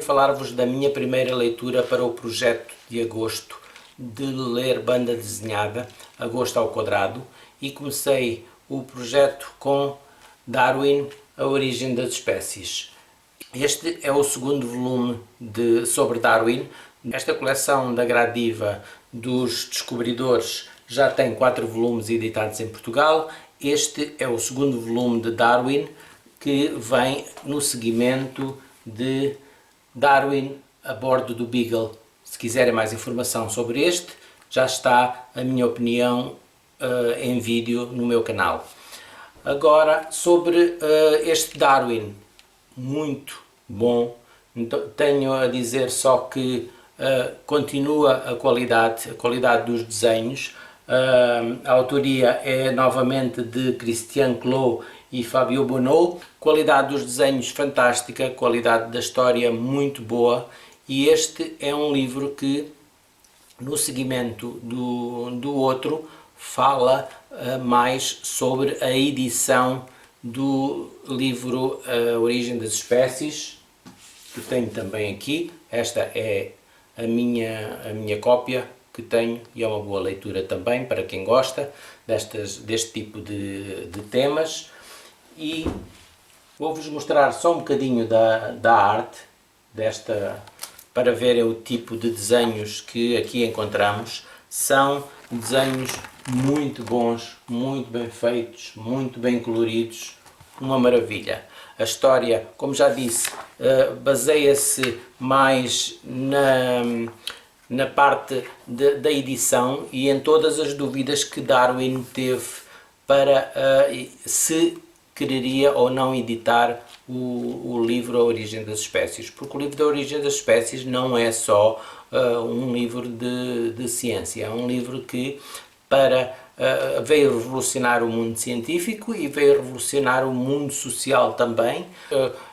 venho falar-vos da minha primeira leitura para o projeto de agosto de ler banda desenhada, Agosto ao Quadrado, e comecei o projeto com Darwin, A Origem das Espécies. Este é o segundo volume sobre Darwin. Esta coleção da Gradiva dos Descobridores já tem 4 volumes editados em Portugal. Este é o segundo volume de Darwin, que vem no seguimento de Darwin a bordo do Beagle. Se quiserem mais informação sobre este, já está a minha opinião em vídeo no meu canal. Agora, sobre este Darwin, muito bom. Então, tenho a dizer só que continua a qualidade dos desenhos. A autoria é novamente de Christian Clot e Fabio Bonneau. Qualidade dos desenhos fantástica, qualidade da história muito boa, e este é um livro que, no seguimento do outro, fala mais sobre a edição do livro A Origem das Espécies, que tenho também aqui. Esta é a minha cópia que tenho, e é uma boa leitura também para quem gosta deste tipo de temas. E vou-vos mostrar só um bocadinho da arte desta, para verem o tipo de desenhos que aqui encontramos. São desenhos muito bons, muito bem feitos, muito bem coloridos, uma maravilha. A história, como já disse, baseia-se mais na parte da edição e em todas as dúvidas que Darwin teve para se quereria ou não editar o livro A Origem das Espécies, porque o livro da Origem das Espécies não é só um livro de ciência, é um livro que veio revolucionar o mundo científico e veio revolucionar o mundo social também.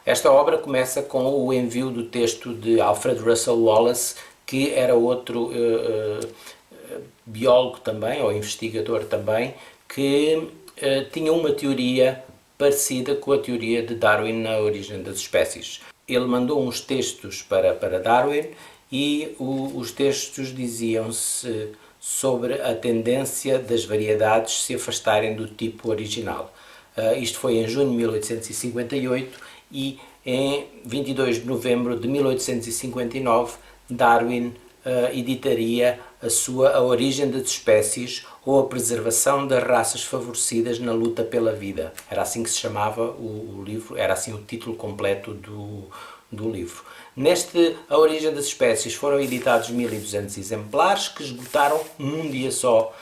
Esta obra começa com o envio do texto de Alfred Russel Wallace, que era outro biólogo também, ou investigador também, que tinha uma teoria parecida com a teoria de Darwin na origem das espécies. Ele mandou uns textos para Darwin e os textos diziam-se sobre a tendência das variedades se afastarem do tipo original. Isto foi em junho de 1858 e em 22 de novembro de 1859 Darwin editaria a Origem das Espécies, ou a Preservação das Raças Favorecidas na Luta pela Vida. Era assim que se chamava o livro, era assim o título completo do livro. Neste A Origem das Espécies foram editados 1200 exemplares, que esgotaram num dia só,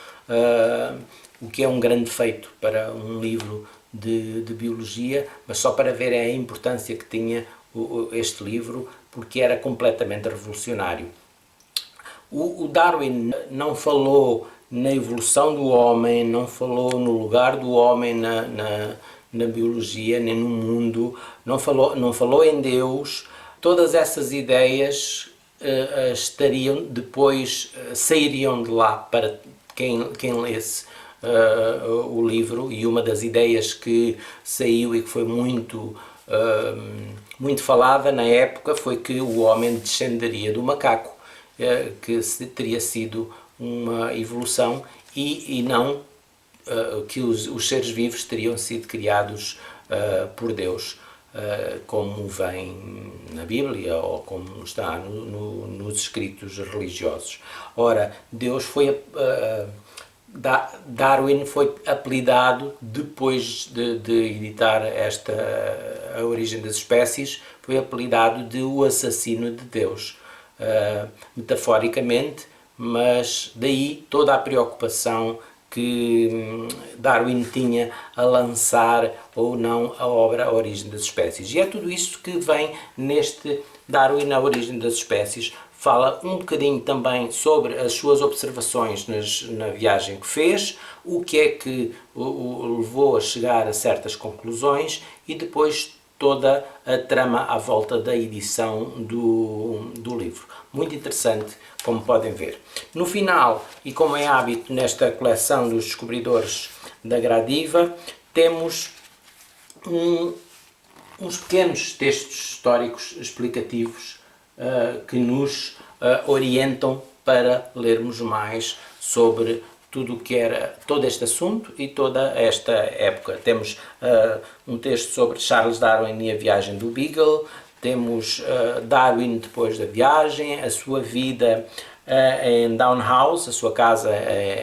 o que é um grande feito para um livro de biologia, mas só para verem a importância que tinha este livro, porque era completamente revolucionário. O Darwin não falou na evolução do homem, não falou no lugar do homem na biologia, nem no mundo, não falou em Deus. Todas essas ideias sairiam de lá para quem lesse o livro, e uma das ideias que saiu e que foi muito falada na época foi que o homem descenderia do macaco, que teria sido uma evolução e não que os seres vivos teriam sido criados por Deus, como vem na Bíblia ou como está nos escritos religiosos. Ora, Darwin foi apelidado, depois de editar A Origem das Espécies, foi apelidado de o assassino de Deus, metaforicamente, mas daí toda a preocupação que Darwin tinha a lançar ou não a obra A Origem das Espécies. E é tudo isto que vem neste Darwin, A Origem das Espécies. Fala um bocadinho também sobre as suas observações na viagem que fez, o que é que o levou a chegar a certas conclusões, e depois toda a trama à volta da edição do livro. Muito interessante, como podem ver. No final, e como é hábito nesta coleção dos Descobridores da Gradiva, temos uns pequenos textos históricos explicativos que nos orientam para lermos mais sobre tudo o que era todo este assunto e toda esta época. Temos um texto sobre Charles Darwin e a viagem do Beagle, temos Darwin depois da viagem, a sua vida em Down House, a sua casa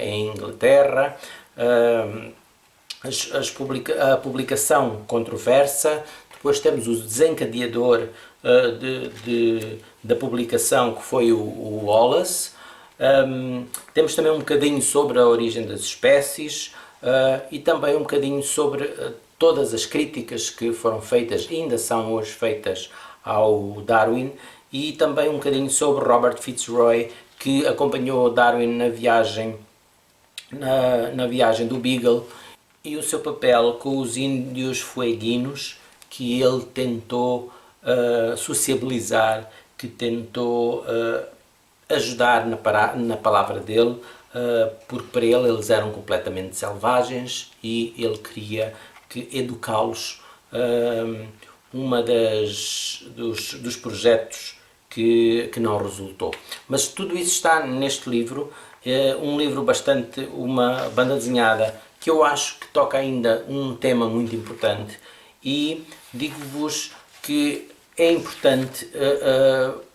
em Inglaterra, a publicação controversa. Depois temos o desencadeador da publicação, que foi o Wallace. Temos também um bocadinho sobre a origem das espécies e também um bocadinho sobre todas as críticas que foram feitas e ainda são hoje feitas ao Darwin, e também um bocadinho sobre Robert Fitzroy, que acompanhou Darwin na viagem do Beagle, e o seu papel com os índios fueguinos, que ele tentou sociabilizar, que tentou ajudar na palavra dele, porque para ele eles eram completamente selvagens e ele queria educá-los. Dos projetos que não resultou. Mas tudo isso está neste livro, um livro uma banda desenhada que eu acho que toca ainda um tema muito importante, e digo-vos que é importante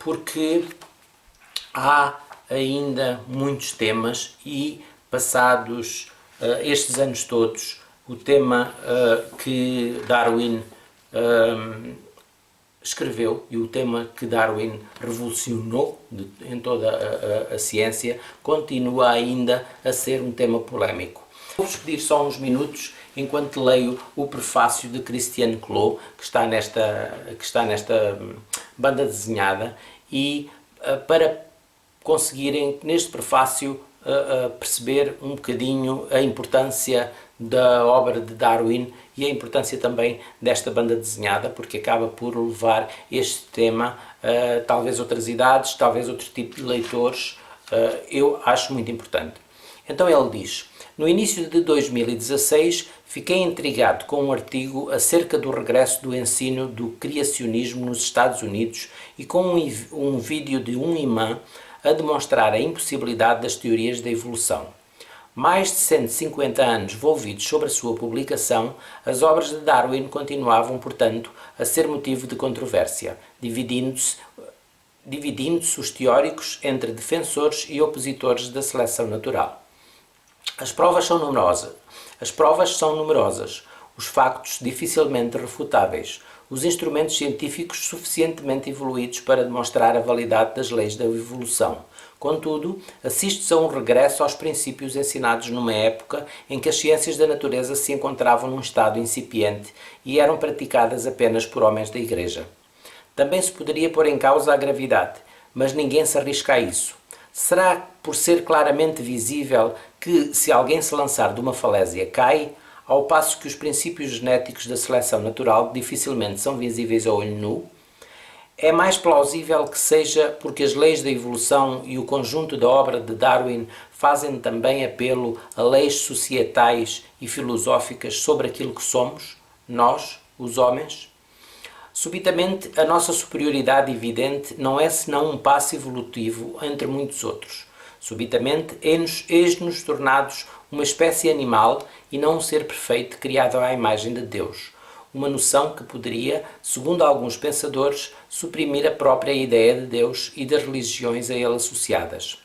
porque há ainda muitos temas, e passados estes anos todos, o tema que Darwin escreveu e o tema que Darwin revolucionou em toda a ciência continua ainda a ser um tema polémico. Vou-vos pedir só uns minutos enquanto leio o prefácio de Christian Clow, que está nesta banda desenhada, e para conseguirem neste prefácio perceber um bocadinho a importância da obra de Darwin e a importância também desta banda desenhada, porque acaba por levar este tema a talvez outras idades, talvez outro tipo de leitores. Eu acho muito importante. Então ele diz: no início de 2016 fiquei intrigado com um artigo acerca do regresso do ensino do criacionismo nos Estados Unidos e com um vídeo de um imã a demonstrar a impossibilidade das teorias da evolução. Mais de 150 anos envolvidos sobre a sua publicação, as obras de Darwin continuavam, portanto, a ser motivo de controvérsia, dividindo-se os teóricos entre defensores e opositores da seleção natural. As provas são numerosas, os factos dificilmente refutáveis, os instrumentos científicos suficientemente evoluídos para demonstrar a validade das leis da evolução. Contudo, assiste-se a um regresso aos princípios ensinados numa época em que as ciências da natureza se encontravam num estado incipiente e eram praticadas apenas por homens da Igreja. Também se poderia pôr em causa a gravidade, mas ninguém se arrisca a isso. Será por ser claramente visível que, se alguém se lançar de uma falésia, cai, ao passo que os princípios genéticos da seleção natural dificilmente são visíveis a olho nu? É mais plausível que seja porque as leis da evolução e o conjunto da obra de Darwin fazem também apelo a leis societais e filosóficas sobre aquilo que somos, nós, os homens? Subitamente, a nossa superioridade evidente não é senão um passo evolutivo entre muitos outros. Subitamente, eis-nos tornados uma espécie animal e não um ser perfeito criado à imagem de Deus. Uma noção que poderia, segundo alguns pensadores, suprimir a própria ideia de Deus e das religiões a ele associadas.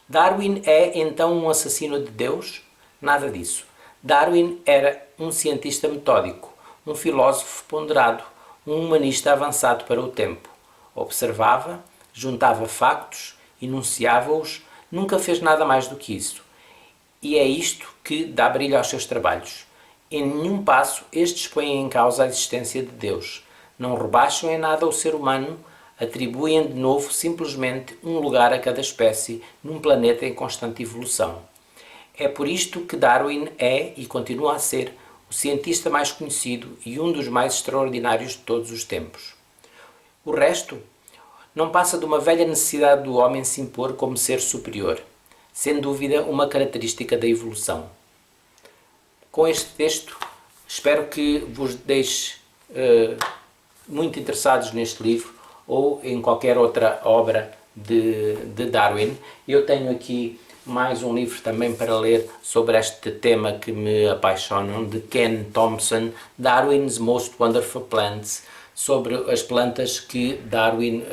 Darwin é então um assassino de Deus? Nada disso. Darwin era um cientista metódico, um filósofo ponderado, um humanista avançado para o tempo. Observava, juntava factos, enunciava-os, nunca fez nada mais do que isso. E é isto que dá brilho aos seus trabalhos. Em nenhum passo estes põem em causa a existência de Deus. Não rebaixam em nada o ser humano, atribuem de novo simplesmente um lugar a cada espécie num planeta em constante evolução. É por isto que Darwin é e continua a ser o cientista mais conhecido e um dos mais extraordinários de todos os tempos. O resto não passa de uma velha necessidade do homem se impor como ser superior, sem dúvida uma característica da evolução. Com este texto, espero que vos deixe muito interessados neste livro. ou em qualquer outra obra de Darwin. Eu tenho aqui mais um livro também para ler sobre este tema que me apaixonam, de Ken Thompson, Darwin's Most Wonderful Plants, sobre as plantas que Darwin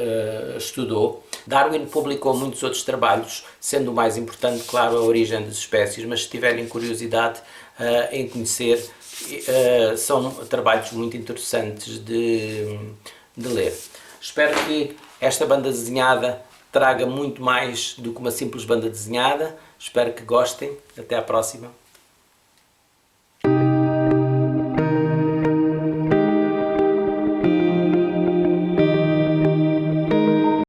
estudou. Darwin publicou muitos outros trabalhos, sendo o mais importante, claro, a origem das espécies, mas se tiverem curiosidade em conhecer, são trabalhos muito interessantes de ler. Espero que esta banda desenhada traga muito mais do que uma simples banda desenhada. Espero que gostem. Até à próxima.